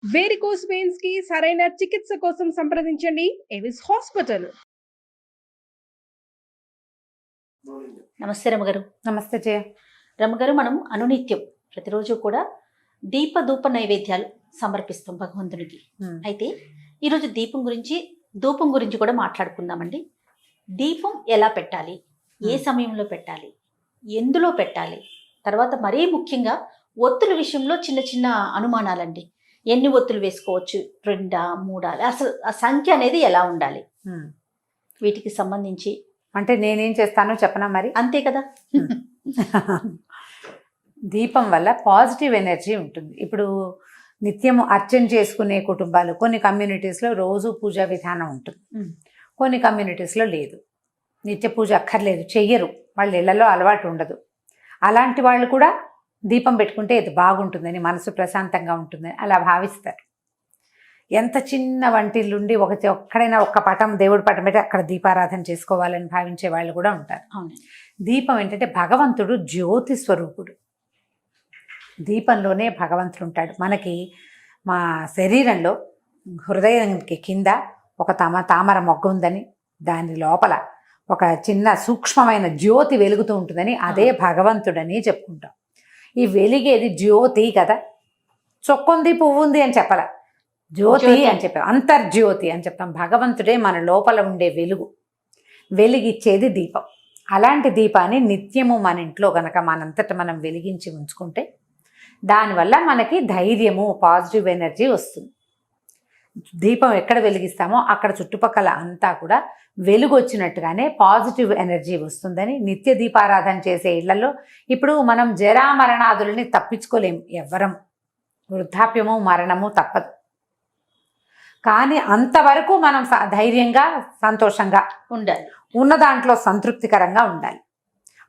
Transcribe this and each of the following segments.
Varicose veins కి సరైన చికిత్స కోసం సంప్రదించండి ఎవిస్ హాస్పిటల్. నమస్తే రమగారు. నమస్తే జయ. రమగారు, మనం అనునిత్యం ప్రతిరోజు కూడా దీప నైవేద్యాలు సమర్పిస్తాం భగవంతునికి. అయితే ఈరోజు ధూపం గురించి కూడా మాట్లాడుకుందామండి. దీపం ఎలా పెట్టాలి, ఏ సమయంలో పెట్టాలి, ఎందులో పెట్టాలి, తర్వాత మరీ ముఖ్యంగా ఒత్తుల విషయంలో చిన్న చిన్న అనుమానాలండి. ఎన్ని ఒత్తులు వేసుకోవచ్చు, 2 3, అసలు ఆ సంఖ్య అనేది ఎలా ఉండాలి, వీటికి సంబంధించి అంటే నేనేం చేస్తానో చెప్పనా మరి? అంతే కదా. దీపం వల్ల పాజిటివ్ ఎనర్జీ ఉంటుంది. ఇప్పుడు నిత్యము అర్చన చేసుకునే కుటుంబాలు కొన్ని కమ్యూనిటీస్లో రోజు పూజా విధానం ఉంటుంది, కొన్ని కమ్యూనిటీస్లో లేదు. నిత్య పూజ అక్కర్లేదు, చెయ్యరు, వాళ్ళ ఇళ్లలో అలవాటు ఉండదు. అలాంటి వాళ్ళు కూడా దీపం పెట్టుకుంటే ఇది బాగుంటుందని, మనసు ప్రశాంతంగా ఉంటుందని అలా భావిస్తారు. ఎంత చిన్న వంటిల్లుండి ఒక్కడైనా ఒక్క పటం, దేవుడి పటం పెట్టి అక్కడ దీపారాధన చేసుకోవాలని భావించే వాళ్ళు కూడా ఉంటారు. దీపం ఏంటంటే భగవంతుడు జ్యోతి స్వరూపుడు. దీపంలోనే భగవంతుడు ఉంటాడు. మనకి మా శరీరంలో హృదయానికి కింద ఒక తామర మొగ్గ ఉందని, దాని లోపల ఒక చిన్న సూక్ష్మమైన జ్యోతి వెలుగుతూ ఉంటుందని, అదే భగవంతుడని చెప్పుకుంటాం. ఈ వెలిగేది జ్యోతి కదా, చొక్కుంది పువ్వు ఉంది అని చెప్పాల, జ్యోతి అని చెప్పాం, అంతర్జ్యోతి అని చెప్తాం. భగవంతుడే మన లోపల ఉండే వెలిగిచ్చేది దీపం. అలాంటి దీపాన్ని నిత్యము మన ఇంట్లో గనక మనంతట మనం వెలిగించి ఉంచుకుంటే దానివల్ల మనకి ధైర్యము, పాజిటివ్ ఎనర్జీ వస్తుంది. దీపం ఎక్కడ వెలిగిస్తామో అక్కడ చుట్టుపక్కల అంతా కూడా వెలుగు వచ్చినట్టుగానే పాజిటివ్ ఎనర్జీ వస్తుందని, నిత్య దీపారాధన చేసే ఇళ్లలో ఇప్పుడు మనం జరామరణాదులని తప్పించుకోలేము ఎవ్వరం, వృద్ధాప్యము మరణము తప్పదు. కానీ అంతవరకు మనం ధైర్యంగా సంతోషంగా ఉండాలి, ఉన్న దాంట్లో సంతృప్తికరంగా ఉండాలి.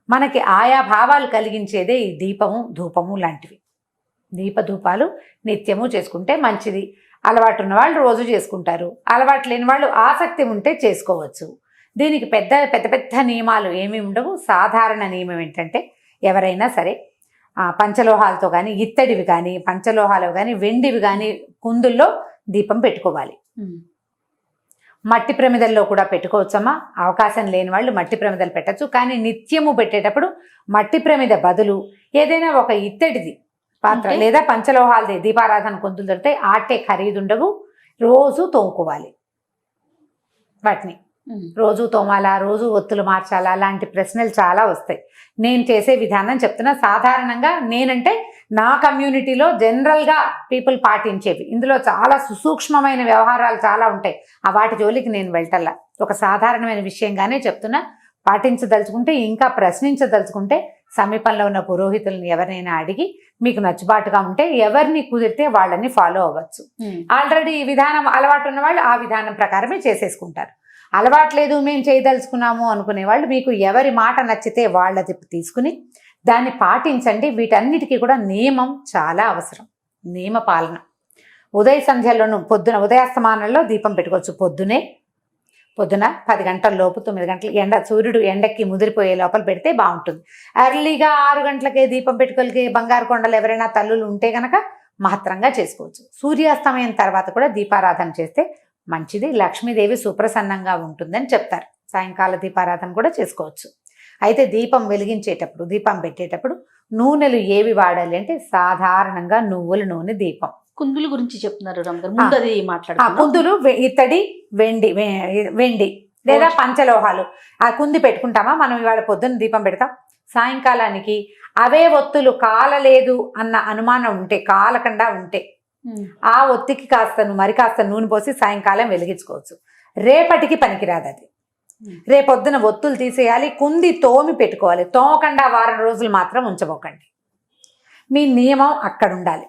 మనకి ఆయా భావాలు కలిగించేదే ఈ దీపము ధూపము లాంటివి. దీపధూపాలు నిత్యము చేసుకుంటే మంచిది. అలవాటు ఉన్న వాళ్ళు రోజు చేసుకుంటారు, అలవాటు లేని వాళ్ళు ఆసక్తి ఉంటే చేసుకోవచ్చు. దీనికి పెద్ద పెద్ద నియమాలు ఏమీ ఉండవు. సాధారణ నియమం ఏంటంటే ఎవరైనా సరే పంచలోహాలతో కానీ, ఇత్తడివి కానీ, పంచలోహాలు కానీ, వెండివి కానీ కుందుల్లో దీపం పెట్టుకోవాలి. మట్టి ప్రమిదల్లో కూడా పెట్టుకోవచ్చమ్మా. అవకాశం లేని వాళ్ళు మట్టి ప్రమిదలు పెట్టచ్చు. కానీ నిత్యము పెట్టేటప్పుడు మట్టి ప్రమిద బదులు ఏదైనా ఒక ఇత్తడిది పాత్ర లేదా పంచలోహాలది దీపారాధన కుందులు దొరికితే ఆటే ఖరీదుండవు. రోజు తోముకోవాలి. వాటిని రోజు తోమాలా, రోజు ఒత్తులు మార్చాలా, అలాంటి ప్రశ్నలు చాలా వస్తాయి. నేను చేసే విధానం చెప్తున్నా. సాధారణంగా నేనంటే నా కమ్యూనిటీలో జనరల్గా పీపుల్ పాటించేవి. ఇందులో చాలా సుసూక్ష్మమైన వ్యవహారాలు చాలా ఉంటాయి. వాటి జోలికి నేను వెళ్ళటల్లా. ఒక సాధారణమైన విషయంగానే చెప్తున్నా. పాటించదలుచుకుంటే, ఇంకా ప్రశ్నించదలుచుకుంటే సమీపంలో ఉన్న పురోహితులను ఎవరినైనా అడిగి మీకు నచ్చుబాటుగా ఉంటే ఎవరిని కుదిరితే వాళ్ళని ఫాలో అవ్వచ్చు. ఆల్రెడీ ఈ విధానం అలవాటు ఉన్న వాళ్ళు ఆ విధానం ప్రకారమే చేసేసుకుంటారు. అలవాటు లేదు, మేము చేయదలుచుకున్నాము అనుకునే వాళ్ళు మీకు ఎవరి మాట నచ్చితే వాళ్ళది తీసుకుని దాన్ని పాటించండి. వీటన్నిటికీ కూడా నియమం చాలా అవసరం, నియమ పాలన. ఉదయ సంధ్యలోనూ ఉదయాస్తమానంలో దీపం పెట్టుకోవచ్చు. పొద్దున 10 గంటల లోపు 9 గంటలు సూర్యుడు ఎండకి ముదిరిపోయే లోపల పెడితే బాగుంటుంది. ఎర్లీగా 6 గంటలకే దీపం పెట్టుకోలికి బంగారు కొండలు ఎవరైనా తల్లులు ఉంటే కనుక మహత్తరంగా చేసుకోవచ్చు. సూర్యాస్తమయం తర్వాత కూడా దీపారాధన చేస్తే మంచిది. లక్ష్మీదేవి సుప్రసన్నంగా ఉంటుందని చెప్తారు. సాయంకాల దీపారాధన కూడా చేసుకోవచ్చు. అయితే దీపం వెలిగించేటప్పుడు, దీపం పెట్టేటప్పుడు నూనెలు ఏవి వాడాలి అంటే సాధారణంగా నువ్వుల నూనె దీపం. కుందుల గురించి చెప్తున్నారు రమగారు. కుందులు ఇత్తడి, వెండి లేదా పంచలోహాలు. ఆ కుంది పెట్టుకుంటామా మనం? ఇవాళ పొద్దున్న దీపం పెడతాం, సాయంకాలానికి అవే ఒత్తులు కాలలేదు అన్న అనుమానం ఉంటే, కాలకుండా ఉంటే ఆ ఒత్తికి కాస్త నూనె పోసి సాయంకాలం వెలిగించుకోవచ్చు. రేపటికి పనికిరాదు అది. రేపొద్దున ఒత్తులు తీసేయాలి, కుంది తోమి పెట్టుకోవాలి. తోమకుండా వారం రోజులు మాత్రం ఉంచబోకండి. మీ నియమం అక్కడ ఉండాలి.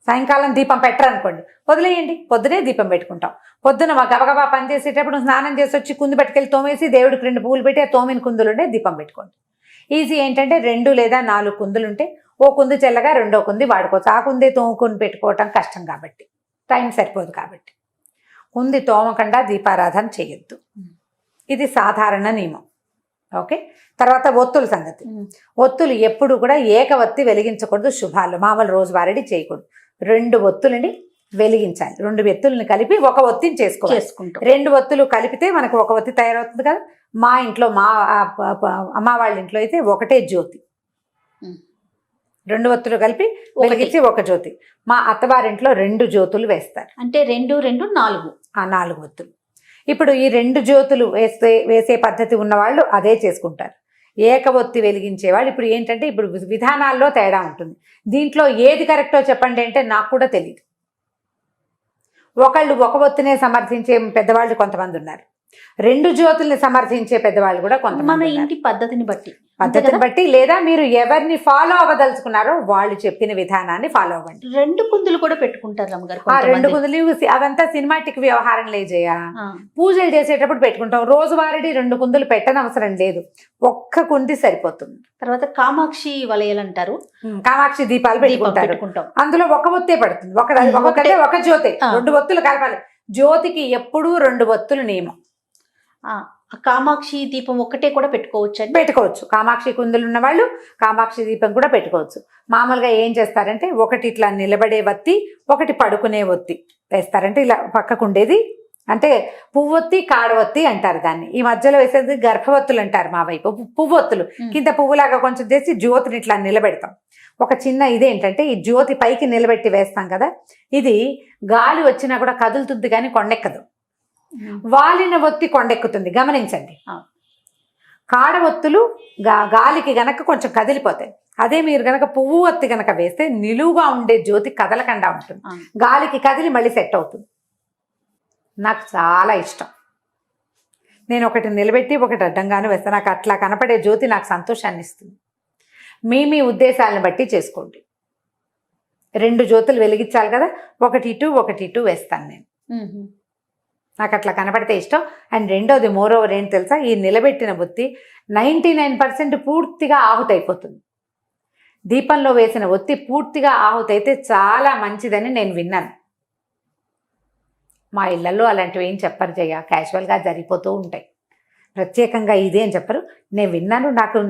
సాయంకాలం దీపం పెట్టరనుకోండి, వదిలేయండి, పొద్దునే దీపం పెట్టుకుంటాం. పొద్దున గబగబా పని చేసేటప్పుడు స్నానం చేసి వచ్చి కుంది పెట్టుకెళ్ళి తోమేసి దేవుడికి 2 పువ్వులు పెట్టి ఆ తోమిన కుందులుంటే దీపం పెట్టుకోండి. ఈజీ ఏంటంటే 2 లేదా 4 కుందులుంటే ఓ కుందు చెల్లగా రెండో కుంది వాడుకోవచ్చు. ఆ కుందే తోముకొని పెట్టుకోవటం కష్టం కాబట్టి, టైం సరిపోదు కాబట్టి కుంది తోమకుండా దీపారాధన చేయొద్దు. ఇది సాధారణ నియమం. ఓకే. తర్వాత ఒత్తుల సంగతి. ఒత్తులు ఎప్పుడు కూడా ఏకవత్తి వెలిగించకూడదు. శుభాలు మామూలు రోజువారీ చేయకూడదు. 2 ఒత్తులని వెలిగించాలి. 2 ఒత్తులను కలిపి ఒక ఒత్తిని చేసుకోవాలి. చేసుకుంటాం. 2 ఒత్తులు కలిపితే మనకు ఒక ఒత్తి తయారవుతుంది కదా. మా ఇంట్లో అమ్మ వాళ్ళ ఇంట్లో అయితే ఒకటే జ్యోతి, 2 ఒత్తులు కలిపి వెలిగించి ఒక జ్యోతి. మా అత్తవారింట్లో 2 జ్యోతులు వేస్తారు. అంటే 2, 2, 4. 4 ఒత్తులు. ఇప్పుడు ఈ 2 జ్యోతులు వేసే పద్ధతి ఉన్నవాళ్ళు అదే చేసుకుంటారు. ఏక ఒత్తి వెలిగించే వాళ్ళు ఇప్పుడు ఏంటంటే ఇప్పుడు విధానాల్లో తేడా ఉంటుంది. దీంట్లో ఏది కరెక్టో చెప్పండి అంటే నాకు కూడా తెలియదు. ఒకళ్ళు ఒక ఒత్తినే సమర్థించే పెద్దవాళ్ళు కొంతమంది ఉన్నారు, 2 జ్యోతుల్ని సమర్థించే పెద్దవాళ్ళు కూడా మన కొంతమంది ఉన్నారు. ఇంటి పద్ధతిని బట్టి లేదా మీరు ఎవరిని ఫాలో అవ్వదలుచుకున్నారో వాళ్ళు చెప్పిన విధానాన్ని ఫాలో అవ్వండి. 2 కుందులు కూడా పెట్టుకుంటారు అమ్మగారు. ఆ 2 కుందులు అదంతా సినిమాటిక్ వ్యవహారం లేజేయ. పూజలు చేసేటప్పుడు పెట్టుకుంటాం. రోజువారీ 2 కుందులు పెట్టనవసరం లేదు, ఒక్క కుంది సరిపోతుంది. తర్వాత కామాక్షి వలయాలు అంటారు, కామాక్షి దీపాలు పెట్టుకుంటారు. అందులో ఒక ఒత్తే పడుతుంది, ఒక జ్యోతి. 2 ఒత్తులు కలపాలి. జ్యోతికి ఎప్పుడూ 2 ఒత్తులు నియమం. కామాక్షి దీపం ఒక్కటే కూడా పెట్టుకోవచ్చు. కామాక్షి కుందులు ఉన్న వాళ్ళు కామాక్షి దీపం కూడా పెట్టుకోవచ్చు. మామూలుగా ఏం చేస్తారంటే ఒకటి ఇట్లా నిలబడే ఒత్తి, ఒకటి పడుకునే ఒత్తి వేస్తారంటే ఇలా పక్కకు ఉండేది అంటే పువ్వొత్తి కాడవొత్తి అంటారు దాన్ని. ఈ మధ్యలో వేసేది గర్భవత్తులు అంటారు మా వైపు. పువ్వొత్తులు కింద పువ్వులాగా కొంచెం చేసి జ్యోతిని ఇట్లా నిలబెడతాం. ఒక చిన్న ఇదేంటంటే ఈ జ్యోతి పైకి నిలబెట్టి వేస్తాం కదా, ఇది గాలి వచ్చినా కూడా కదులుతుంది కానీ కొండెక్కదు. వాలిన ఒత్తి కొండెక్కుతుంది, గమనించండి. కాడ ఒత్తులు గాలికి గనక కొంచెం కదిలిపోతాయి. అదే మీరు గనక పువ్వు ఒత్తి గనక వేస్తే నిలువుగా ఉండే జ్యోతి కదలకుండా ఉంటుంది, గాలికి కదిలి మళ్ళీ సెట్ అవుతుంది. నాకు చాలా ఇష్టం. నేను ఒకటి నిలబెట్టి ఒకటి అడ్డంగాను వేస్తాను. నాకు అట్లా కనపడే జ్యోతి నాకు సంతోషాన్ని ఇస్తుంది. మీ ఉద్దేశాలను బట్టి చేసుకోండి. 2 జ్యోతులు వెలిగించాలి కదా, ఒకటి ఇటు వేస్తాను నేను. నాకు అట్లా కనపడితే ఇష్టం. అండ్ రెండోది మోరోవర్ ఏంటి తెలుసా, ఈ నిలబెట్టిన ఒత్తి 99% పూర్తిగా ఆహుతైపోతుంది. దీపంలో వేసిన ఒత్తి పూర్తిగా ఆహుతైతే చాలా మంచిదని నేను విన్నాను. మా ఇళ్లలో అలాంటివి ఏం చెప్పరు జయ, క్యాజువల్గా జరిగిపోతూ ఉంటాయి. ప్రత్యేకంగా ఇదే అని చెప్పరు. నేను విన్నాను, నాకు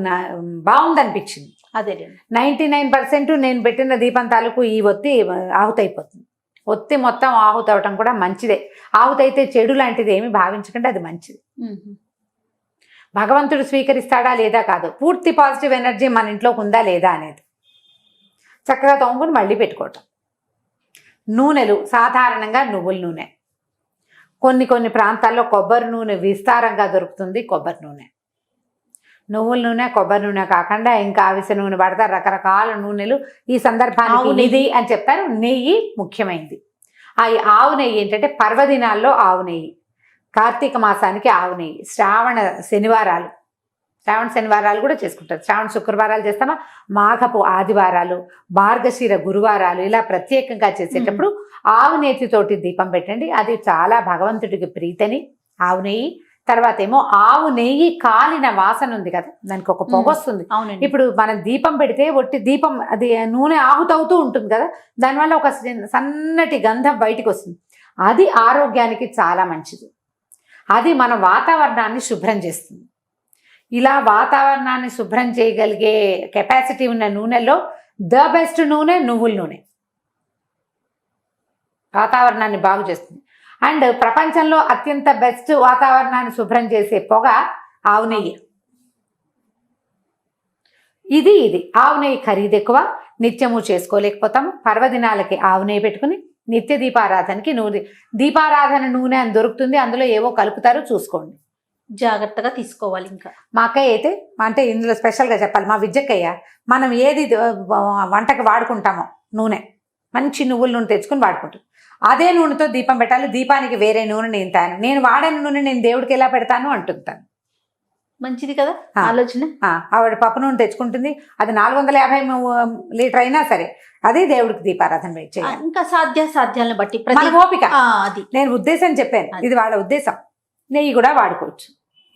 బాగుందనిపించింది. అదే 99% నేను పెట్టిన దీపం తాలూకు ఈ ఒత్తి ఆహుతైపోతుంది. ఒత్తి మొత్తం ఆహుతవటం కూడా మంచిదే. ఆహుతైతే చెడు లాంటిది ఏమి భావించకండి, అది మంచిది. భగవంతుడు స్వీకరిస్తాడా లేదా కాదు, పూర్తి పాజిటివ్ ఎనర్జీ మన ఇంట్లోకి ఉందా లేదా అనేది చక్కగా తోముకుని మళ్ళీ పెట్టుకోవటం. నూనెలు సాధారణంగా నువ్వుల నూనె, కొన్ని ప్రాంతాల్లో కొబ్బరి నూనె విస్తారంగా దొరుకుతుంది. కొబ్బరి నూనె, నువ్వుల నూనె, కొబ్బరి నూనె కాకుండా ఇంకా అవిసె నూనె పడతారు, రకరకాల నూనెలు. ఈ సందర్భానికి నిధి అని చెప్తారు. నెయ్యి ముఖ్యమైనది. ఆ ఆవు నెయ్యి ఏంటంటే పర్వదినాల్లో ఆవు నెయ్యి, కార్తీక మాసానికి ఆవు నెయ్యి, శ్రావణ శనివారాలు కూడా చేసుకుంటారు. శ్రావణ శుక్రవారాలు చేస్తామా, మాఘపు ఆదివారాలు, మార్గశిర గురువారాలు ఇలా ప్రత్యేకంగా చేసేటప్పుడు ఆవు నేతితోటి దీపం పెట్టండి. అది చాలా భగవంతుడికి ప్రీతని ఆవు నెయ్యి. తర్వాత ఏమో ఆవు నెయ్యి కాలిన వాసన ఉంది కదా, దానికి ఒక పొగ వస్తుంది. ఇప్పుడు మనం దీపం పెడితే ఒట్టి దీపం అది నూనె ఆహుతవుతూ ఉంటుంది కదా, దానివల్ల ఒక సన్నటి గంధం బయటికి వస్తుంది. అది ఆరోగ్యానికి చాలా మంచిది. అది మన వాతావరణాన్ని శుభ్రం చేస్తుంది. ఇలా వాతావరణాన్ని శుభ్రం చేయగలిగే కెపాసిటీ ఉన్న నూనెలో ద బెస్ట్ నూనె నువ్వుల నూనె. వాతావరణాన్ని బాగు చేస్తుంది. అండ్ ప్రపంచంలో అత్యంత బెస్ట్ వాతావరణాన్ని శుభ్రం చేసే పొగ ఆవు నెయ్యి. ఇది ఆవు నెయ్యి ఖరీదు ఎక్కువ, నిత్యము చేసుకోలేకపోతాము. పర్వదినాలకి ఆవు నెయ్యి పెట్టుకుని నిత్య దీపారాధనకి దీపారాధన నూనె అని దొరుకుతుంది, అందులో ఏవో కలుపుతారు, చూసుకోండి, జాగ్రత్తగా తీసుకోవాలి. ఇంకా మా అక్కయ్య అయితే అంటే ఇందులో స్పెషల్గా చెప్పాలి, మా విద్యక్కయ్య మనం ఏది వంటకి వాడుకుంటామో నూనె మంచి నువ్వుల నూనె తెచ్చుకుని వాడుకుంటాం. అదే నూనెతో దీపం పెట్టాలి, దీపానికి వేరే నూనె నేను వాడిన నూనె నేను దేవుడికి ఎలా పెడతాను అంటుంటాను. మంచిది కదా ఆలోచన. ఆవిడ పప్పు నూనె తెచ్చుకుంటుంది, అది 450 లీటర్ అయినా సరే అదే దేవుడికి దీపారాధన చేయాలి. ఇంకా సాధ్యాలను బట్టి ఓపిక. అది నేను ఉద్దేశం చెప్పాను, ఇది వాళ్ళ ఉద్దేశం. నెయ్యి కూడా వాడుకోవచ్చు,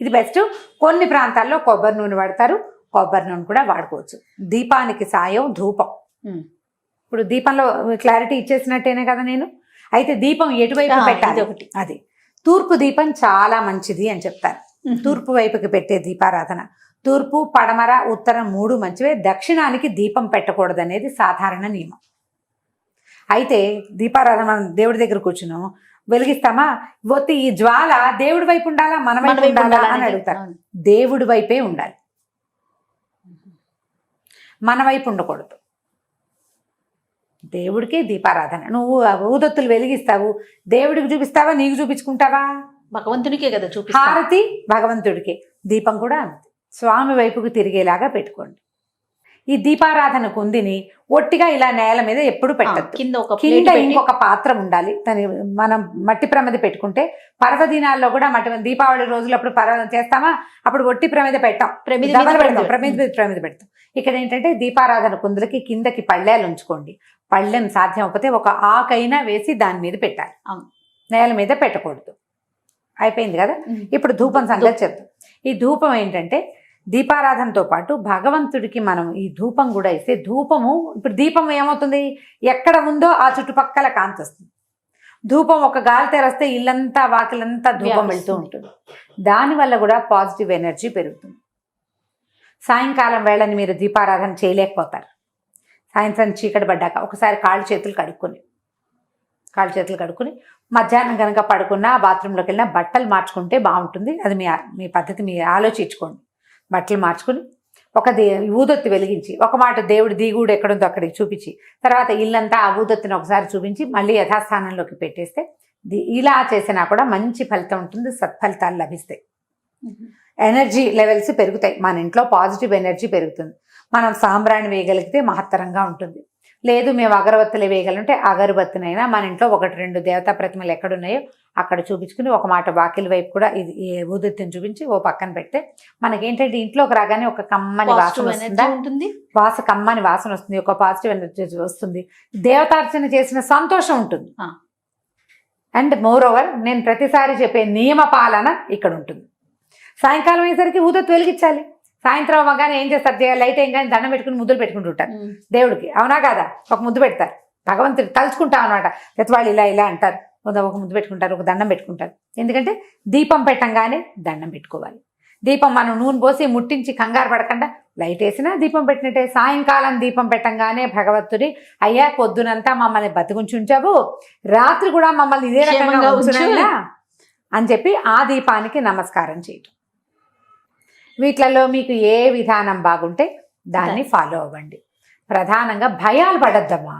ఇది బెస్ట్. కొన్ని ప్రాంతాల్లో కొబ్బరి నూనె వాడతారు, కొబ్బరి నూనె కూడా వాడుకోవచ్చు. దీపానికి సాయం ధూపం. ఇప్పుడు దీపంలో క్లారిటీ ఇచ్చేసినట్టేనే కదా నేను. అయితే దీపం ఎటువైపు పెట్టాలి ఒకటి, అది తూర్పు దీపం చాలా మంచిది అని చెప్తారు. తూర్పు వైపుకి పెట్టే దీపారాధన. తూర్పు, పడమర, ఉత్తరం 3 మంచివే. దక్షిణానికి దీపం పెట్టకూడదు అనేది సాధారణ నియమం. అయితే దీపారాధన మనం దేవుడి దగ్గర కూర్చున్నాం, వెలిగిస్తామా, ఒత్తి ఈ జ్వాల దేవుడి వైపు ఉండాలా మన వైపు ఉండాలా అని అడుగుతారు. దేవుడి వైపే ఉండాలి, మన వైపు ఉండకూడదు. దేవుడికే దీపారాధన. నువ్వు ఊదొత్తులు వెలిగిస్తావు, దేవుడికి చూపిస్తావా, నీకు చూపించుకుంటావా? భగవంతునికే కదా చూపిస్తా. హారతి భగవంతుడికి, దీపం కూడా అంతే, స్వామి వైపుకి తిరిగేలాగా పెట్టుకోండి. ఈ దీపారాధన కుందిని ఒట్టిగా ఇలా నేల మీద ఎప్పుడు పెట్టద్దు. కింద ఇంకొక పాత్ర ఉండాలి. దాని మనం మట్టి ప్రమిద పెట్టుకుంటే పర్వదినాల్లో కూడా దీపావళి రోజులప్పుడు చేస్తామా, అప్పుడు ఒట్టి ప్రమిద పెట్టాం, ప్రమిద పెడతాం. ఇక్కడ ఏంటంటే దీపారాధన కుందులకి కిందకి పళ్ళేలు ఉంచుకోండి. పళ్ళెం సాధ్యం అవ్వకపోతే ఒక ఆకైనా వేసి దాని మీద పెట్టాలి, నేల మీద పెట్టకూడదు. అయిపోయింది కదా. ఇప్పుడు ధూపం సంగతి చెప్తాం. ఈ ధూపం ఏంటంటే దీపారాధనతో పాటు భగవంతుడికి మనం ఈ ధూపం కూడా ఇస్తే, ధూపము ఇప్పుడు దీపం ఏమవుతుంది, ఎక్కడ ఉందో ఆ చుట్టుపక్కల కాంతి వస్తుంది. ధూపం ఒక గాలి తెరస్తే ఇల్లంతా వాకిలంతా ధూపం వెళ్తూ ఉంటుంది. దానివల్ల కూడా పాజిటివ్ ఎనర్జీ పెరుగుతుంది. సాయంకాలం వేళని మీరు దీపారాధన చేయలేకపోతారు. సాయంత్రం చీకటి పడ్డాక ఒకసారి కాళ్ళు చేతులు కడుక్కుని మధ్యాహ్నం కనుక పడుకున్నా, బాత్రూంలోకి వెళ్ళినా బట్టలు మార్చుకుంటే బాగుంటుంది. అది మీ పద్ధతి మీరు ఆలోచించుకోండి. బట్టలు మార్చుకుని ఒక ఊదొత్తి వెలిగించి, ఒక మాట దేవుడి దిగుడు ఎక్కడుందో అక్కడికి చూపించి, తర్వాత ఇల్లంతా ఆ ఊదొత్తిని ఒకసారి చూపించి మళ్ళీ యథాస్థానంలోకి పెట్టేస్తే, ఇలా చేసినా కూడా మంచి ఫలితం ఉంటుంది, సత్ఫలితాలు లభిస్తాయి. ఎనర్జీ లెవెల్స్ పెరుగుతాయి, మన ఇంట్లో పాజిటివ్ ఎనర్జీ పెరుగుతుంది. మనం సాంబ్రాణి వేయగలిగితే మహత్తరంగా ఉంటుంది. లేదు మేము అగరబత్తులు వేయగలంటే అగరబత్తినైనా మన ఇంట్లో 1-2 దేవతా ప్రతిమలు ఎక్కడున్నాయో అక్కడ చూపించుకుని, ఒక మాట వాకిలి వైపు కూడా ఇది ఊదొత్తిని చూపించి ఓ పక్కన పెడితే మనకేంటంటే ఇంట్లోకి రాగానే ఒక కమ్మని వాసన వస్తుంది, కమ్మని వాసన వస్తుంది, ఒక పాజిటివ్ ఎనర్జీ వస్తుంది, దేవతార్చన చేసిన సంతోషం ఉంటుంది. అండ్ మోర్ ఓవర్ నేను ప్రతిసారి చెప్పే నియమ పాలన ఇక్కడ ఉంటుంది. సాయంకాలం అయ్యేసరికి ఊదొత్తి వెలిగించాలి. సాయంత్రం అవ్వగానే ఏం చేస్తారు, లైట్ ఏం కానీ దండం పెట్టుకుని ముద్దులు పెట్టుకుంటుంటారు దేవుడికి, అవునా కాదా? ఒక ముద్దు పెడతారు, భగవంతుడు తలుచుకుంటాం అనమాట. వాళ్ళు ఇలా అంటారు, ఒక ముద్దు పెట్టుకుంటారు, ఒక దండం పెట్టుకుంటారు. ఎందుకంటే దీపం పెట్టంగానే దండం పెట్టుకోవాలి. దీపం మనం నూనె పోసి ముట్టించి కంగారు పడకుండా లైట్ వేసినా దీపం పెట్టినట్టే. సాయంకాలం దీపం పెట్టంగానే భగవంతుడి, అయ్యా పొద్దునంతా మమ్మల్ని బతికుంచుంచావు, రాత్రి కూడా మమ్మల్ని ఇదే రకంగా ఉంచునైనా అని చెప్పి ఆ దీపానికి నమస్కారం చేయటం. వీటిలలో మీకు ఏ విధానం బాగుంటే దాన్ని ఫాలో అవ్వండి. ప్రధానంగా భయాలు పడద్దమ్మా.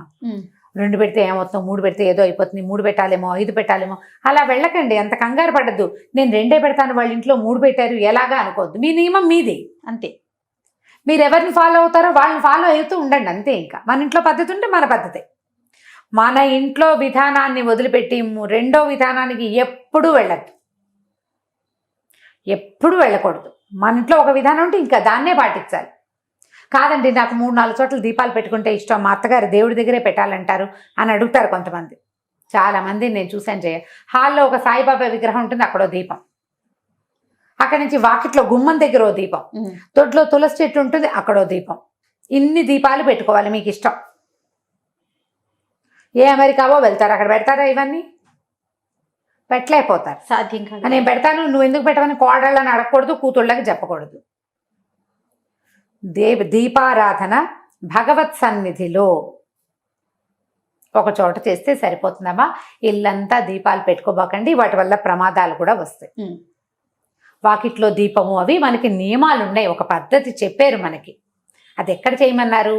2 పెడితే ఏమవుతుంది, 3 పెడితే ఏదో అయిపోతుంది, 3 పెట్టాలేమో, 5 పెట్టాలేమో, అలా వెళ్ళకండి. అంత కంగారు పడద్దు. నేను 2 పెడతాను, వాళ్ళ ఇంట్లో 3 పెట్టారు ఎలాగా అనుకోవద్దు. మీ నియమం మీది అంతే. మీరు ఎవరిని ఫాలో అవుతారో వాళ్ళని ఫాలో అవుతూ ఉండండి అంతే. ఇంకా మన ఇంట్లో పద్ధతి ఉంటే మన పద్ధతే. మన ఇంట్లో విధానాన్ని వదిలిపెట్టి రెండో విధానానికి ఎప్పుడూ వెళ్ళద్దు, ఎప్పుడు వెళ్ళకూడదు. మన ఇంట్లో ఒక విధానం ఉంటే ఇంకా దాన్నే పాటించాలి. కాదండి నాకు 3-4 చోట్ల దీపాలు పెట్టుకుంటే ఇష్టం, మా అత్తగారు దేవుడి దగ్గరే పెట్టాలంటారు అని అడుగుతారు కొంతమంది. చాలామంది నేను చూశాను. హాల్లో ఒక సాయిబాబా విగ్రహం ఉంటుంది, అక్కడో దీపం. అక్కడి నుంచి వాకిట్లో గుమ్మం దగ్గర ఓ దీపం, తొడ్లో తులసి చెట్టు ఉంటుంది, అక్కడో దీపం. ఇన్ని దీపాలు పెట్టుకోవాలి మీకు ఇష్టం. ఏ అమెరికావో వెళ్తారు, అక్కడ పెడతారా? ఇవన్నీ పెట్టలేకపోతారు, సాధ్యం కాదు. నేను పెడతాను, నువ్వు ఎందుకు పెట్టమని కోడళ్ళని అడగకూడదు, కూతుళ్ళకి చెప్పకూడదు. దీపారాధన భగవత్ సన్నిధిలో ఒక చోట చేస్తే సరిపోతుందమ్మా. ఇల్లంతా దీపాలు పెట్టుకోబోకండి, వాటి వల్ల ప్రమాదాలు కూడా వస్తాయి. వాకిట్లో దీపము అవి మనకి నియమాలు ఉన్నాయి, ఒక పద్ధతి చెప్పారు మనకి. అది ఎక్కడ చేయమన్నారు?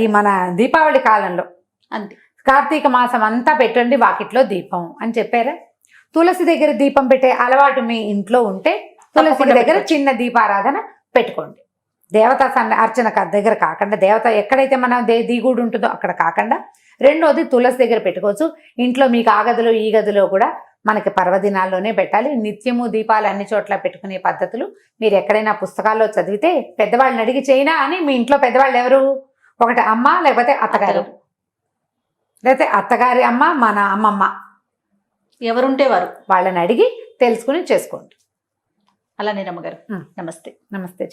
ఈ మన దీపావళి కాలంలో అంతే, కార్తీక మాసం అంతా పెట్టండి వాకిట్లో దీపం అని చెప్పారా? తులసి దగ్గర దీపం పెట్టే అలవాటు మీ ఇంట్లో ఉంటే తులసి దగ్గర చిన్న దీపారాధన పెట్టుకోండి. దేవతా అర్చన దగ్గర కాకుండా, దేవత ఎక్కడైతే మన దిగుడు ఉంటుందో అక్కడ కాకుండా, రెండోది తులసి దగ్గర పెట్టుకోవచ్చు. ఇంట్లో మీకు ఆ గదిలో ఈ గదిలో కూడా మనకి పర్వదినాల్లోనే పెట్టాలి. నిత్యము దీపాలు అన్ని చోట్ల పెట్టుకునే పద్ధతులు మీరు ఎక్కడైనా పుస్తకాల్లో చదివితే, పెద్దవాళ్ళని అడిగి చేయనా అని. మీ ఇంట్లో పెద్దవాళ్ళు ఎవరు? ఒకటి అమ్మ, లేకపోతే అత్తగారు, లేకపోతే అత్తగారి అమ్మ, మన అమ్మమ్మ, ఎవరుంటే వారు, వాళ్ళని అడిగి తెలుసుకుని చేసుకోండి. అలానే రమ్మగారు. నమస్తే. నమస్తే.